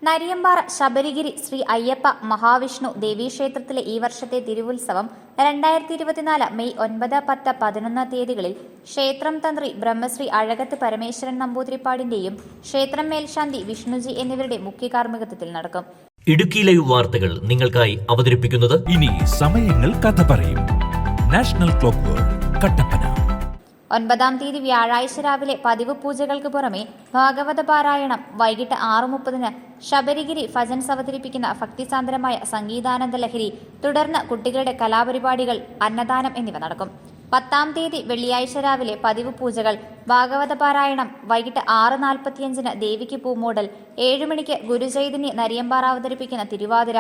നരിയമ്പാറ ശബരിഗിരി ശ്രീ അയ്യപ്പ മഹാവിഷ്ണു ദേവീക്ഷേത്രത്തിലെ ഈ വർഷത്തെ തിരുവുത്സവം 2024 മെയ് 9, 10, 11 തീയതികളിൽ ക്ഷേത്രം തന്ത്രി ബ്രഹ്മശ്രീ അഴകത്ത് പരമേശ്വരൻ നമ്പൂതിരിപ്പാടിന്റെയും ക്ഷേത്രം മേൽശാന്തി വിഷ്ണുജി എന്നിവരുടെ മുഖ്യ കാർമ്മികത്വത്തിൽ നടക്കും. ഇടുക്കി ലൈവ് വാർത്തകൾ നിങ്ങൾക്കായി അവതരിപ്പിക്കുന്നത് ഇനി സമയങ്ങൾ കഥ പറയും. National clock world Kattappana. 9 തീയതി വ്യാഴാഴ്ച രാവിലെ പതിവ് പൂജകൾക്ക് പുറമെ ഭാഗവത പാരായണം, വൈകിട്ട് 6:30 ശബരിഗിരി ഭജൻസ് അവതരിപ്പിക്കുന്ന ഭക്തിസാന്ദ്രമായ സംഗീതാനന്ദ ലഹരി, തുടർന്ന് കുട്ടികളുടെ കലാപരിപാടികൾ, അന്നദാനം എന്നിവ നടക്കും. 10 തീയതി വെള്ളിയാഴ്ച രാവിലെ പതിവ് പൂജകൾ, ഭാഗവത പാരായണം, വൈകിട്ട് 6:45 ദേവിക്ക് പൂമൂടൽ, 7 മണിക്ക് ഗുരുചൈതന്യ നരിയമ്പാറ അവതരിപ്പിക്കുന്ന തിരുവാതിര,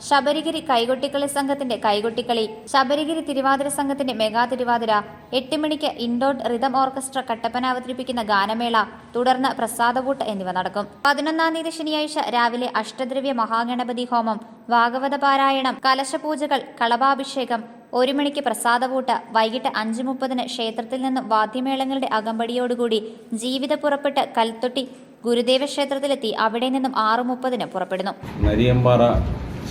ശബരിഗിരി കൈകൊട്ടിക്കളി സംഘത്തിന്റെ കൈകൊട്ടിക്കളി, ശബരിഗിരി തിരുവാതിര സംഘത്തിന്റെ മെഗാ തിരുവാതിര, 8 മണിക്ക് ഇൻഡോർ റിതം ഓർക്കസ്ട്ര കട്ടപ്പന അവതരിപ്പിക്കുന്ന ഗാനമേള, തുടർന്ന് പ്രസാദകൂട്ട് എന്നിവ നടക്കും. 11 തീയതി ശനിയാഴ്ച രാവിലെ അഷ്ടദ്രവ്യ മഹാഗണപതി ഹോമം, ഭാഗവത പാരായണം, കലശപൂജകൾ, കളഭാഭിഷേകം, 1 മണിക്ക് പ്രസാദകൂട്ട്, വൈകിട്ട് 5:30 ക്ഷേത്രത്തിൽ നിന്നും വാദ്യമേളങ്ങളുടെ അകമ്പടിയോടുകൂടി ജീവിത പുറപ്പെട്ട് കൽത്തൊട്ടി ഗുരുദേവ ക്ഷേത്രത്തിലെത്തി അവിടെ നിന്നും 6:30 പുറപ്പെടുന്നു. നരിയമ്പാറ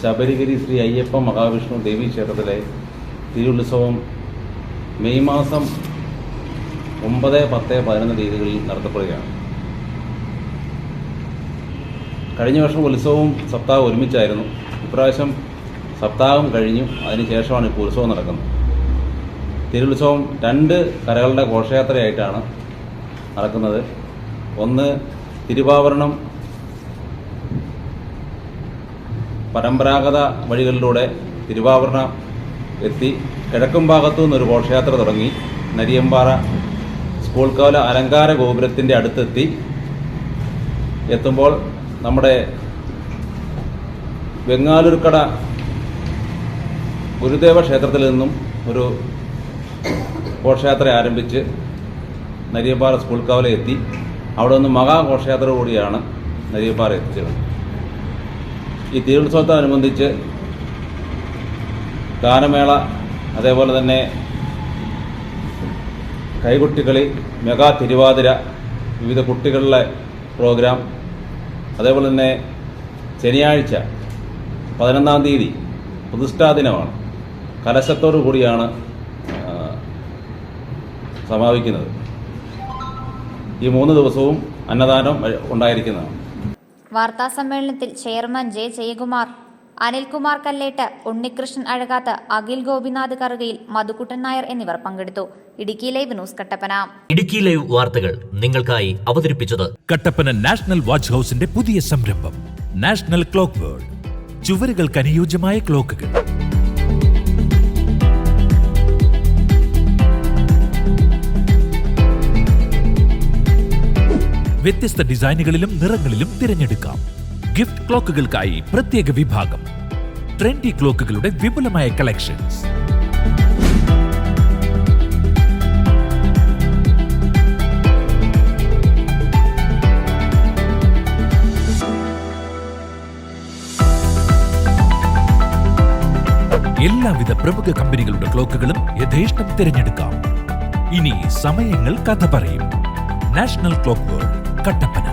ശബരിഗിരി ശ്രീ അയ്യപ്പ മഹാവിഷ്ണു ദേവീ ക്ഷേത്രത്തിലെ തിരുവുത്സവം മെയ് മാസം 9, 10, 11 തീയതികളിൽ നടത്തപ്പെടുകയാണ്. കഴിഞ്ഞ വർഷം ഉത്സവവും സപ്താഹം ഒരുമിച്ചായിരുന്നു. ഇപ്രാവശ്യം സപ്താഹം കഴിഞ്ഞു, അതിനുശേഷമാണ് ഇപ്പോൾ ഉത്സവം നടക്കുന്നത്. തിരുവുത്സവം 2 കരകളുടെ ഘോഷയാത്രയായിട്ടാണ് നടക്കുന്നത്. ഒന്ന് തിരുവാഭരണം പരമ്പരാഗത വഴികളിലൂടെ തിരുവാഭരണം എത്തി കിഴക്കും ഭാഗത്തു നിന്നൊരു ഘോഷയാത്ര തുടങ്ങി നരിയമ്പാറ സ്കൂൾ കവല അലങ്കാര ഗോപുരത്തിൻ്റെ എത്തുമ്പോൾ നമ്മുടെ വെങ്ങാലൂർക്കട ഗുരുദേവ ക്ഷേത്രത്തിൽ നിന്നും ഒരു ഘോഷയാത്ര ആരംഭിച്ച് നരിയമ്പാറ സ്കൂൾ കവല എത്തി അവിടെ നിന്ന് മഹാഘോഷയാത്ര കൂടിയാണ് നരിയമ്പാറ എത്തിച്ചത്. ഈ തിരുവുത്സവത്തോടനുബന്ധിച്ച് ഗാനമേള, അതേപോലെ തന്നെ കൈകൊട്ടിക്കളി, മെഗാ തിരുവാതിര, വിവിധ കുട്ടികളുടെ പ്രോഗ്രാം, അതേപോലെ തന്നെ ശനിയാഴ്ച 11 തീയതി പ്രതിഷ്ഠാദിനമാണ്. കലശത്തോടു കൂടിയാണ് സമാപിക്കുന്നത്. ഈ 3 ദിവസവും അന്നദാനം ഉണ്ടായിരിക്കുന്നതാണ്. വാർത്താ സമ്മേളനത്തിൽ ചെയർമാൻ ജെ ജയകുമാർ, അനിൽകുമാർ കല്ലേട്ട്, ഉണ്ണികൃഷ്ണൻ അഴകാത്ത്, അഖിൽ ഗോപിനാഥ് കറുകയിൽ, മധുക്കുട്ടൻ നായർ എന്നിവർ പങ്കെടുത്തു. Idukki live news Kattappana. Idukki live വാർത്തകൾ നിങ്ങൾക്കായി അവതരിപ്പിച്ചത് കട്ടപ്പന നാഷണൽ വാച്ച് ഹൗസിന്റെ പുതിയ സംരംഭം നാഷണൽ ക്ലോക്ക് വേൾഡ്. ചുവരുകൾക്ക് അനുയോജ്യമായ ക്ലോക്കുകൾ, വ്യത്യസ്ത ഡിസൈനുകളിലും നിറങ്ങളിലും തിരഞ്ഞെടുക്കാം. ഗിഫ്റ്റ് ക്ലോക്കുകൾക്കായി പ്രത്യേക വിഭാഗം, ട്രെൻഡി ക്ലോക്കുകളുടെ വിപുലമായ കളക്ഷൻസ്. എല്ലാവിധ പ്രമുഖ കമ്പനികളുടെ ക്ലോക്കുകളും യഥേഷ്ടം തിരഞ്ഞെടുക്കാം. ഇനി സമയങ്ങൾ കഥ പറയും. National clock world Kattappana.